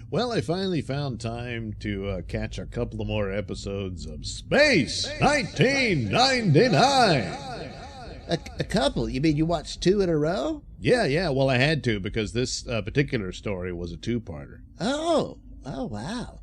Well, I finally found time to catch a couple of more episodes of Space 1999. A couple? You mean you watched 2 in a row? Yeah. Well, I had to because this particular story was a two-parter. Oh, wow.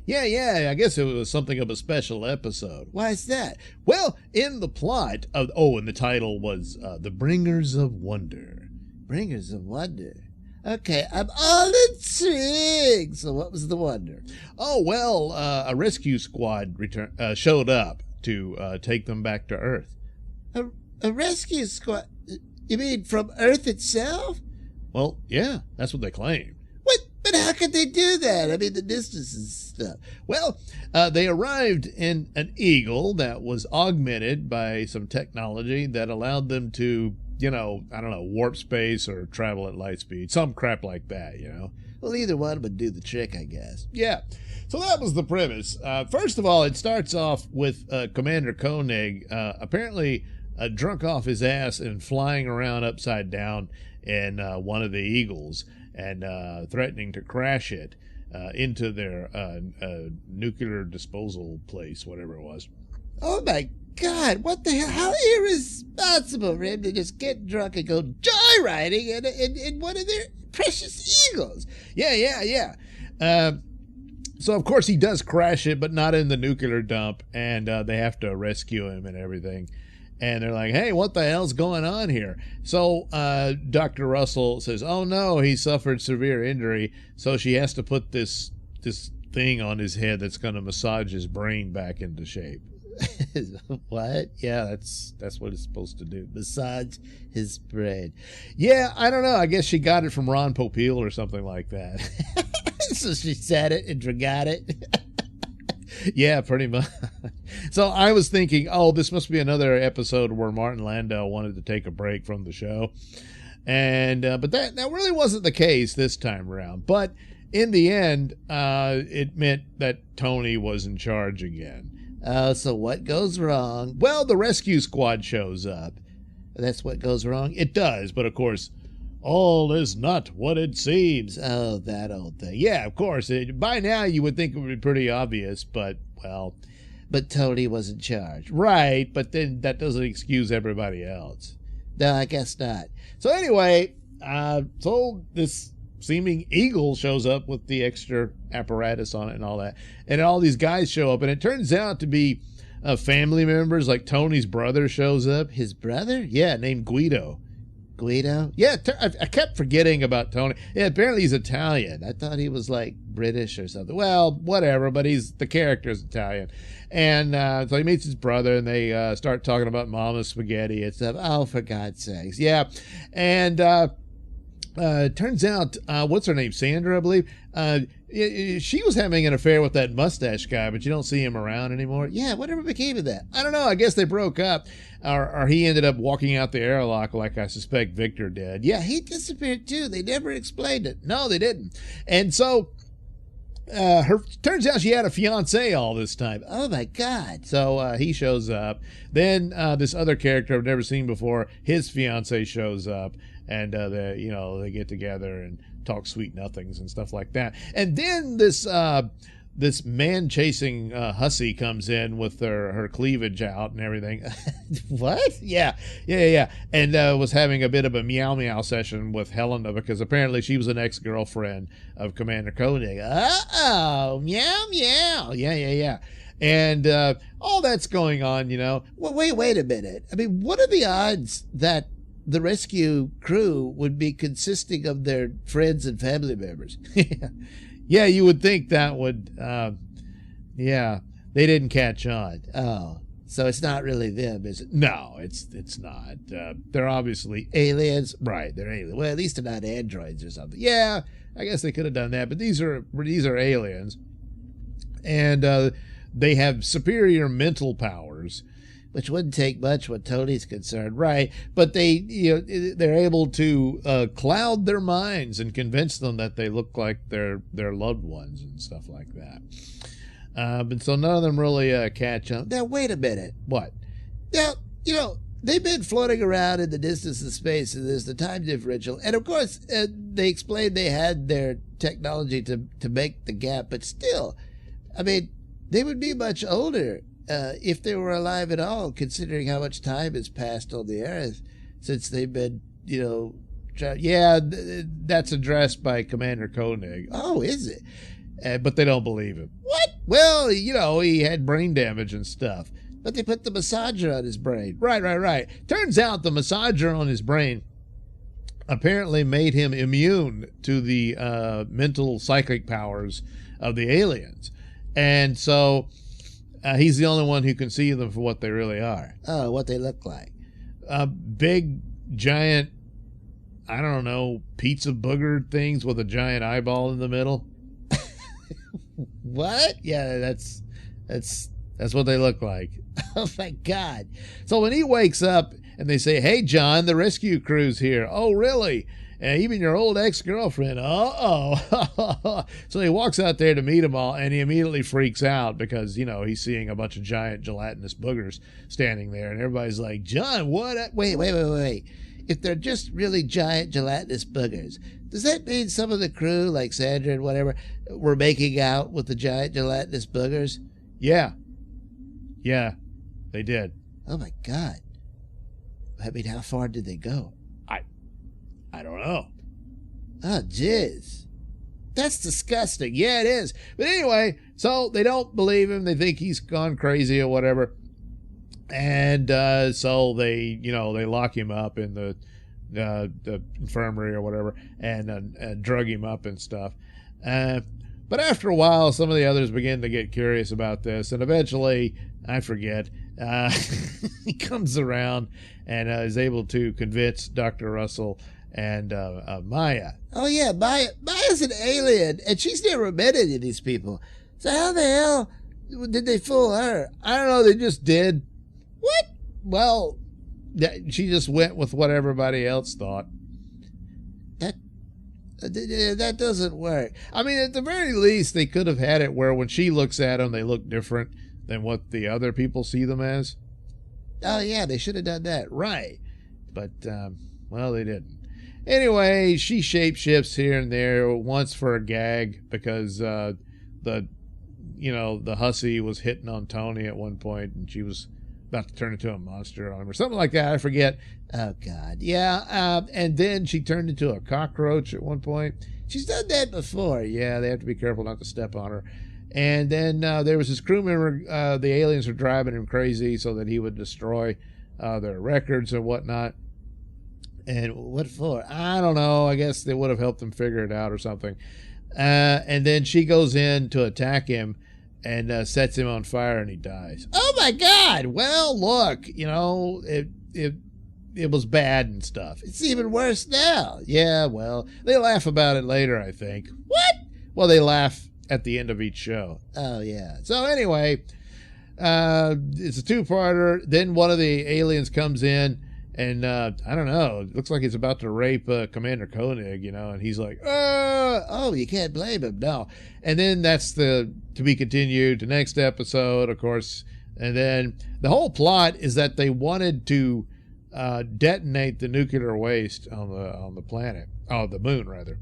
Yeah. I guess it was something of a special episode. Why is that? Well, in the plot of and the title was The Bringers of Wonder. Bringers of Wonder. Okay, I'm all intrigued. So what was the wonder? Oh, well, a rescue squad showed up to take them back to Earth. A rescue squad? You mean from Earth itself? Well, yeah, that's what they claim. What? But how could they do that? I mean, the distance and stuff. Well, they arrived in an Eagle that was augmented by some technology that allowed them to, warp space or travel at light speed. Some crap like that, Well, either one would do the trick, I guess. Yeah. So that was the premise. First of all, it starts off with Commander Koenig apparently drunk off his ass and flying around upside down in one of the Eagles and threatening to crash it into their nuclear disposal place, whatever it was. Oh, my God, what the hell? How irresponsible for him to just get drunk and go joyriding in one of their precious Eagles. Yeah. So, of course, he does crash it, but not in the nuclear dump, and they have to rescue him and everything. And they're like, hey, what the hell's going on here? So Dr. Russell says, oh, no, he suffered severe injury, so she has to put this thing on his head that's going to massage his brain back into shape. What? Yeah, that's what it's supposed to do. Massage his brain. Yeah, I don't know. I guess she got it from Ron Popeil or something like that. So she said it and forgot it. Yeah, pretty much. So I was thinking, this must be another episode where Martin Landau wanted to take a break from the show. And but that really wasn't the case this time around. But in the end, it meant that Tony was in charge again. So what goes wrong? Well, the rescue squad shows up. That's what goes wrong? It does, but of course, all is not what it seems. Oh, that old thing. Yeah, of course. By now, you would think it would be pretty obvious, but, well... But Tony was in charge. Right, but then that doesn't excuse everybody else. No, I guess not. So anyway, so this seeming Eagle shows up with the extra apparatus on it and all that. And all these guys show up, and it turns out to be family members, like Tony's brother shows up. His brother? Yeah, named Guido. Guido? Yeah, I kept forgetting about Tony. Yeah, apparently he's Italian. I thought he was like British or something. Well, whatever, but the character's Italian. And so he meets his brother, and they start talking about Mama's spaghetti and stuff. Oh, for God's sakes. Yeah. And turns out, what's her name? Sandra, I believe. She was having an affair with that mustache guy, but you don't see him around anymore. Yeah, whatever became of that? I don't know. I guess they broke up, or he ended up walking out the airlock like I suspect Victor did. Yeah, he disappeared too. They never explained it. No, they didn't. And so turns out she had a fiance all this time. Oh my God. So he shows up. Then this other character I've never seen before, his fiance shows up, and they get together and talk sweet nothings and stuff like that. And then this man chasing hussy comes in with her cleavage out and everything. What? Yeah. And was having a bit of a meow session with Helena because apparently she was an ex-girlfriend of Commander Koenig. Uh-oh, meow. Yeah. And all that's going on, Well, wait a minute. I mean, what are the odds that the rescue crew would be consisting of their friends and family members? Yeah, you would think that would, they didn't catch on. Oh, so it's not really them, is it? No, it's not. They're obviously aliens. Right, they're aliens. Well, at least they're not androids or something. Yeah, I guess they could have done that, but these are aliens. And they have superior mental powers. Which wouldn't take much when Tony's concerned. Right, but they're able to cloud their minds and convince them that they look like their loved ones and stuff like that. And so none of them really catch on. Now, wait a minute. What? Now, they've been floating around in the distance of space, and there's the time differential. And, of course, they explained they had their technology to make the gap, but still, I mean, they would be much older if they were alive at all, considering how much time has passed on the Earth since they've been, that's addressed by Commander Koenig. Oh, is it? But they don't believe him. What? Well, he had brain damage and stuff. But they put the massager on his brain. Right. Turns out the massager on his brain apparently made him immune to the mental psychic powers of the aliens. And so he's the only one who can see them for what they really are. Oh, what they look like. Big, giant, I don't know, pizza booger things with a giant eyeball in the middle. What? Yeah, that's what they look like. Oh, my God. So when he wakes up and they say, "Hey, John, the rescue crew's here." "Oh, really? Even your old ex-girlfriend?" "Uh-oh." So he walks out there to meet them all, and he immediately freaks out because, he's seeing a bunch of giant gelatinous boogers standing there. And everybody's like, "John, what?" Wait. If they're just really giant gelatinous boogers, does that mean some of the crew, like Sandra and whatever, were making out with the giant gelatinous boogers? Yeah, they did. Oh, my God. I mean, how far did they go? I don't know. Oh, jizz. That's disgusting. Yeah, it is. But anyway, so they don't believe him. They think he's gone crazy or whatever. And so they lock him up in the infirmary or whatever and drug him up and stuff. But after a while, some of the others begin to get curious about this. And eventually, I forget, he comes around and is able to convince Dr. Russell and Maya. Oh, yeah, Maya's an alien, and she's never met any of these people. So how the hell did they fool her? I don't know, they just did. What? Well, she just went with what everybody else thought. That doesn't work. I mean, at the very least, they could have had it where when she looks at them, they look different than what the other people see them as. Oh, yeah, they should have done that. Right. But, well, they didn't. Anyway, she shapeshifts here and there, once for a gag, because the hussy was hitting on Tony at one point, and she was about to turn into a monster on him or something like that. I forget. Oh, God. Yeah, and then she turned into a cockroach at one point. She's done that before. Yeah, they have to be careful not to step on her. And then there was his crew member. The aliens were driving him crazy so that he would destroy their records and whatnot. And what for? I don't know. I guess they would have helped him figure it out or something. And then she goes in to attack him and sets him on fire, and he dies. Oh, my God. Well, look, it was bad and stuff. It's even worse now. Yeah, well, they laugh about it later, I think. What? Well, they laugh at the end of each show. Oh, yeah. So anyway, it's a two-parter. Then one of the aliens comes in, and I don't know, it looks like he's about to rape Commander Koenig, and he's like, oh, you can't blame him. No. And then that's to be continued to next episode, of course. And then the whole plot is that they wanted to detonate the nuclear waste on the planet. Oh, the moon, rather.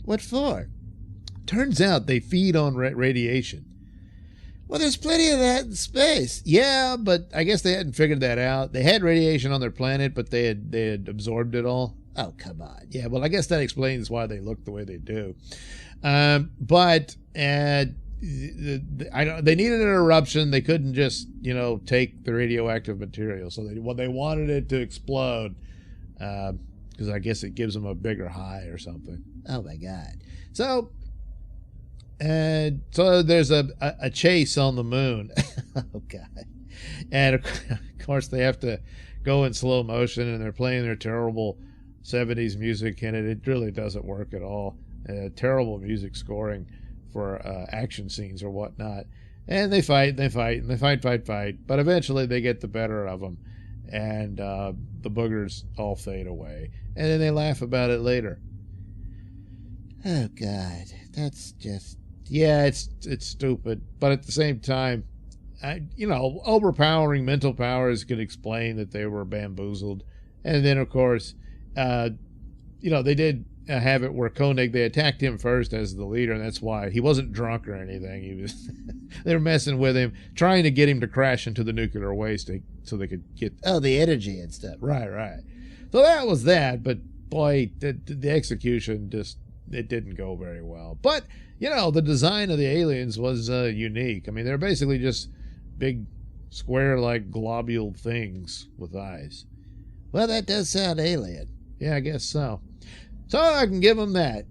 What for? Turns out they feed on radiation. Well, there's plenty of that in space. Yeah, but I guess they hadn't figured that out. They had radiation on their planet, but they had absorbed it all. Oh, come on. Yeah, well, I guess that explains why they look the way they do. But they needed an eruption. They couldn't just, take the radioactive material. So they wanted it to explode because I guess it gives them a bigger high or something. Oh, my God. So there's a chase on the moon. Oh, God. And, of course, they have to go in slow motion, and they're playing their terrible 70s music, and it really doesn't work at all. Terrible music scoring for action scenes or whatnot. And they fight. But eventually they get the better of them, and the boogers all fade away. And then they laugh about it later. Oh, God. That's just... Yeah, it's stupid. But at the same time, overpowering mental powers could explain that they were bamboozled. And then, of course, they did have it where Koenig, they attacked him first as the leader, and that's why he wasn't drunk or anything. He was they were messing with him, trying to get him to crash into the nuclear waste so they could get the energy and stuff. Right. So that was that, but boy, the execution just, it didn't go very well. But the design of the aliens was unique. I mean, they're basically just big square like globule things with eyes. Well, that does sound alien. Yeah, I guess so. So I can give them that.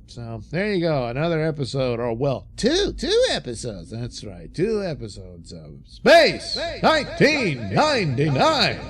So there you go. Another episode, or well, two episodes. That's right. 2 episodes of Space 1999.